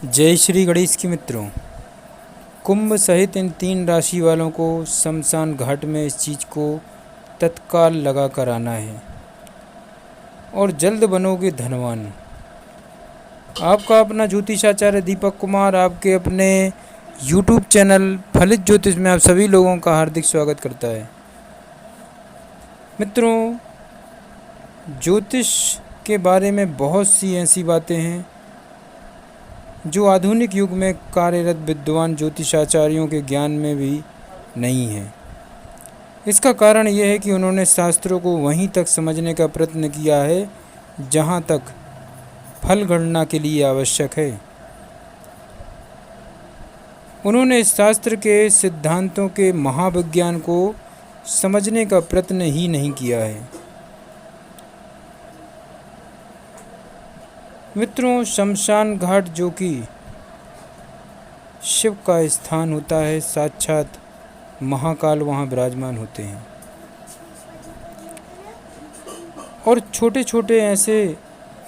जय श्री गणेश की मित्रों। कुंभ सहित इन 3 राशि वालों को शमशान घाट में इस चीज़ को तत्काल लगा कर आना है और जल्द बनोगे धनवान। आपका अपना ज्योतिषाचार्य दीपक कुमार आपके अपने YouTube चैनल फलित ज्योतिष में आप सभी लोगों का हार्दिक स्वागत करता है। मित्रों, ज्योतिष के बारे में बहुत सी ऐसी बातें हैं जो आधुनिक युग में कार्यरत विद्वान ज्योतिषाचार्यों के ज्ञान में भी नहीं है। इसका कारण यह है कि उन्होंने शास्त्रों को वहीं तक समझने का प्रयत्न किया है जहाँ तक फल गणना के लिए आवश्यक है। उन्होंने इस शास्त्र के सिद्धांतों के महाविज्ञान को समझने का प्रयत्न ही नहीं किया है। मित्रों, शमशान घाट जो कि शिव का स्थान होता है, साक्षात महाकाल वहाँ विराजमान होते हैं और छोटे छोटे ऐसे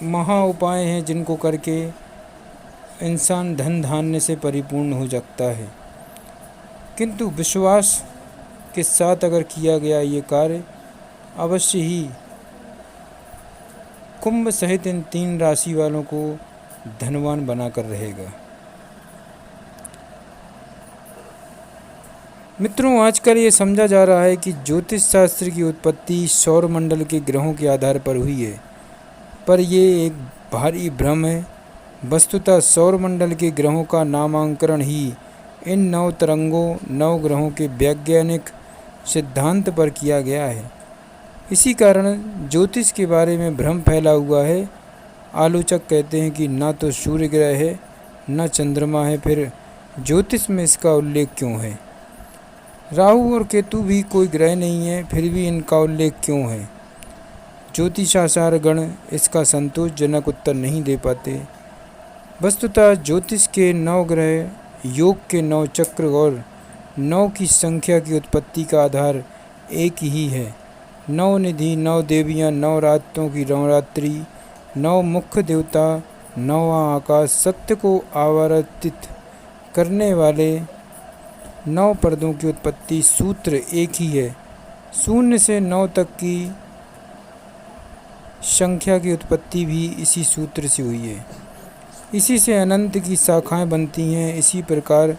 महा उपाय हैं जिनको करके इंसान धन धान्य से परिपूर्ण हो सकता है, किंतु विश्वास के साथ अगर किया गया ये कार्य अवश्य ही कुंभ सहित इन 3 राशि वालों को धनवान बनाकर रहेगा। मित्रों, आजकल ये समझा जा रहा है कि ज्योतिष शास्त्र की उत्पत्ति सौर मंडल के ग्रहों के आधार पर हुई है, पर ये एक भारी भ्रम है। वस्तुतः सौर मंडल के ग्रहों का नामकरण ही इन 9 तरंगों 9 ग्रहों के वैज्ञानिक सिद्धांत पर किया गया है। इसी कारण ज्योतिष के बारे में भ्रम फैला हुआ है। आलोचक कहते हैं कि ना तो सूर्य ग्रह है न चंद्रमा है, फिर ज्योतिष में इसका उल्लेख क्यों है। राहु और केतु भी कोई ग्रह नहीं है, फिर भी इनका उल्लेख क्यों है। ज्योतिषाचार्य गण इसका संतोषजनक उत्तर नहीं दे पाते। वस्तुतः ज्योतिष के 9 ग्रह, योग के 9 चक्र और 9 की संख्या की उत्पत्ति का आधार एक ही है। 9 निधि, 9 देवियाँ, 9 रातों की नवरात्रि, 9 मुख्य देवता, 9वां आकाश, सत्य को आवर्तित करने वाले 9 पर्दों की उत्पत्ति सूत्र एक ही है। 0 से 9 तक की संख्या की उत्पत्ति भी इसी सूत्र से हुई है। इसी से अनंत की शाखाएं बनती हैं। इसी प्रकार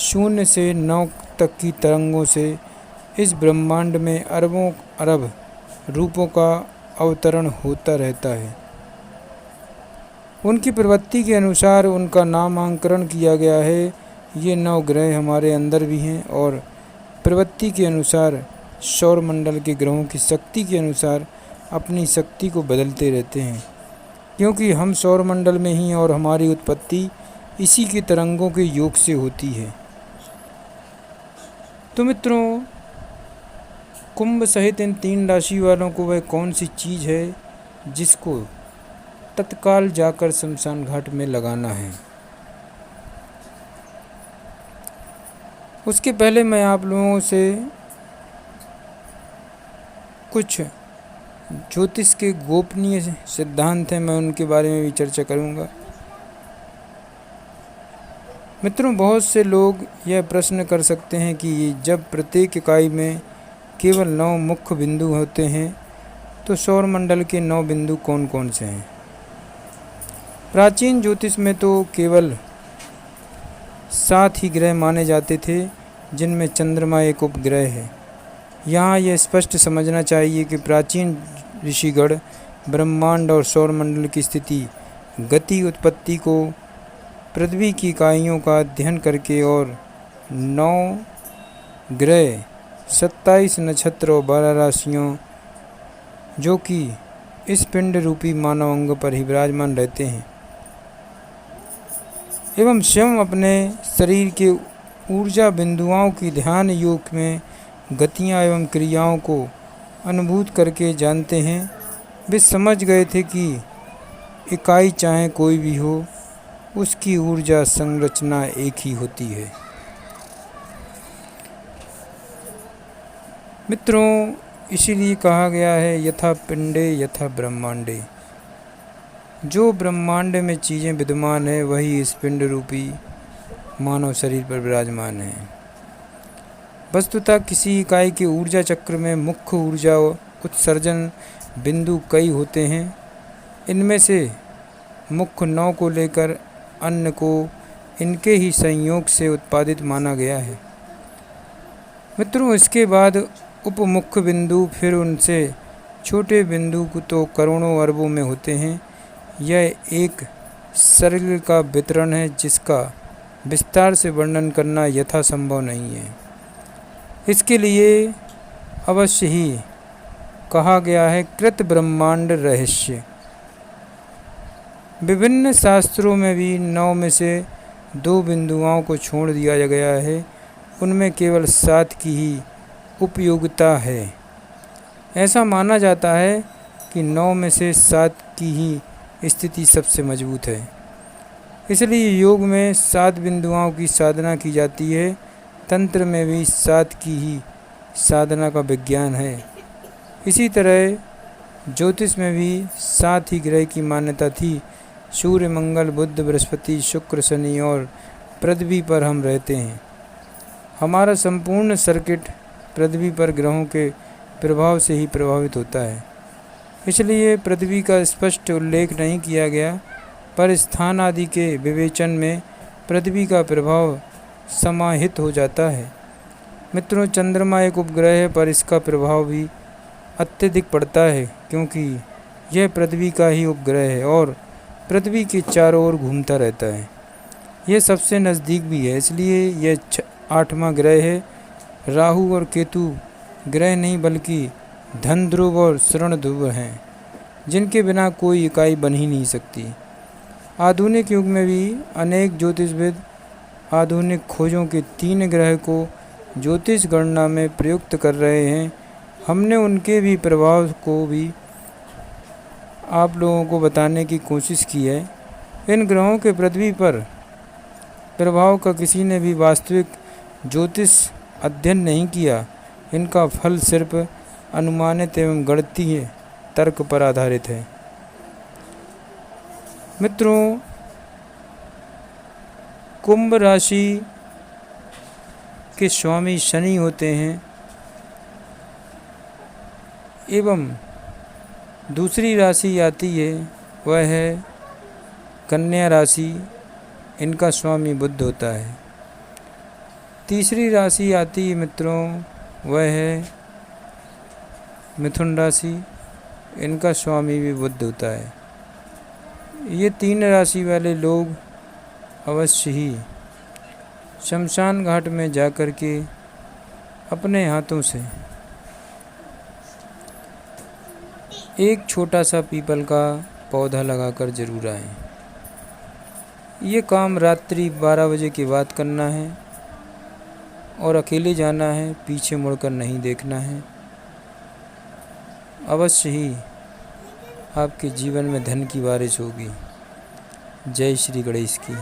0 से 9 तक की तरंगों से इस ब्रह्मांड में अरबों अरब रूपों का अवतरण होता रहता है। उनकी प्रवृत्ति के अनुसार उनका नामांकरण किया गया है। ये 9 ग्रह हमारे अंदर भी हैं और प्रवृत्ति के अनुसार सौर मंडल के ग्रहों की शक्ति के अनुसार अपनी शक्ति को बदलते रहते हैं, क्योंकि हम सौर मंडल में ही और हमारी उत्पत्ति इसी के तरंगों के योग से होती है। तो मित्रों, कुंभ सहित इन 3 राशि वालों को वह कौन सी चीज़ है जिसको तत्काल जाकर शमशान घाट में लगाना है। उसके पहले मैं आप लोगों से कुछ ज्योतिष के गोपनीय सिद्धांत हैं, मैं उनके बारे में भी चर्चा करूंगा। मित्रों, बहुत से लोग यह प्रश्न कर सकते हैं कि जब प्रत्येक इकाई में केवल 9 मुख्य बिंदु होते हैं तो सौर मंडल के 9 बिंदु कौन कौन से हैं। प्राचीन ज्योतिष में तो केवल 7 ही ग्रह माने जाते थे, जिनमें चंद्रमा एक उपग्रह है। यहाँ यह स्पष्ट समझना चाहिए कि प्राचीन ऋषिगण ब्रह्मांड और सौर मंडल की स्थिति, गति, उत्पत्ति को पृथ्वी की इकाइयों का अध्ययन करके और 9 ग्रह, 27 नक्षत्र और 12 राशियों जो कि इस पिंड रूपी मानव अंग पर ही विराजमान रहते हैं एवं स्वयं अपने शरीर के ऊर्जा बिंदुओं की ध्यान योग में गतियाँ एवं क्रियाओं को अनुभूत करके जानते हैं। वे समझ गए थे कि इकाई चाहे कोई भी हो, उसकी ऊर्जा संरचना एक ही होती है। मित्रों, इसीलिए कहा गया है यथा पिंडे यथा ब्रह्मांडे। जो ब्रह्मांड में चीज़ें विद्यमान है वही इस पिंड रूपी मानव शरीर पर विराजमान है। वस्तुतः किसी इकाई के ऊर्जा चक्र में मुख्य ऊर्जा उत्सर्जन बिंदु कई होते हैं। इनमें से मुख्य 9 को लेकर अन्य को इनके ही संयोग से उत्पादित माना गया है। मित्रों, इसके बाद उप मुख्य बिंदु, फिर उनसे छोटे बिंदु तो करोड़ों अरबों में होते हैं। यह एक शरीर का वितरण है जिसका विस्तार से वर्णन करना यथासंभव नहीं है। इसके लिए अवश्य ही कहा गया है कृत ब्रह्मांड रहस्य। विभिन्न शास्त्रों में भी 9 में से 2 बिंदुओं को छोड़ दिया गया है। उनमें केवल 7 की ही उपयोगिता है। ऐसा माना जाता है कि 9 में से 7 की ही स्थिति सबसे मजबूत है। इसलिए योग में 7 बिंदुओं की साधना की जाती है। तंत्र में भी 7 की ही साधना का विज्ञान है। इसी तरह ज्योतिष में भी 7 ही ग्रह की मान्यता थी। सूर्य, मंगल, बुध, बृहस्पति, शुक्र, शनि और पृथ्वी पर हम रहते हैं। हमारा संपूर्ण सर्किट पृथ्वी पर ग्रहों के प्रभाव से ही प्रभावित होता है। इसलिए पृथ्वी का स्पष्ट उल्लेख नहीं किया गया, पर स्थान आदि के विवेचन में पृथ्वी का प्रभाव समाहित हो जाता है। मित्रों, चंद्रमा एक उपग्रह है, पर इसका प्रभाव भी अत्यधिक पड़ता है क्योंकि यह पृथ्वी का ही उपग्रह है और पृथ्वी के चारों ओर घूमता रहता है। यह सबसे नज़दीक भी है, इसलिए यह 8वां ग्रह है। राहु और केतु ग्रह नहीं बल्कि धन ध्रुव और शरण ध्रुव हैं, जिनके बिना कोई इकाई बन ही नहीं सकती। आधुनिक युग में भी अनेक ज्योतिषविद आधुनिक खोजों के 3 ग्रह को ज्योतिष गणना में प्रयुक्त कर रहे हैं। हमने उनके भी प्रभाव को भी आप लोगों को बताने की कोशिश की है। इन ग्रहों के पृथ्वी पर प्रभाव का किसी ने भी वास्तविक ज्योतिष अध्ययन नहीं किया। इनका फल सिर्फ अनुमानित एवं गणितीय तर्क पर आधारित है। मित्रों, कुंभ राशि के स्वामी शनि होते हैं एवं दूसरी राशि आती है वह है कन्या राशि। इनका स्वामी बुध होता है। तीसरी राशि आती है मित्रों, वह है मिथुन राशि। इनका स्वामी भी बुध होता है। ये 3 राशि वाले लोग अवश्य ही शमशान घाट में जाकर के अपने हाथों से एक छोटा सा पीपल का पौधा लगाकर जरूर आएं। ये काम रात्रि 12 बजे के बाद करना है और अकेले जाना है, पीछे मुड़कर नहीं देखना है। अवश्य ही आपके जीवन में धन की बारिश होगी। जय श्री गणेश की।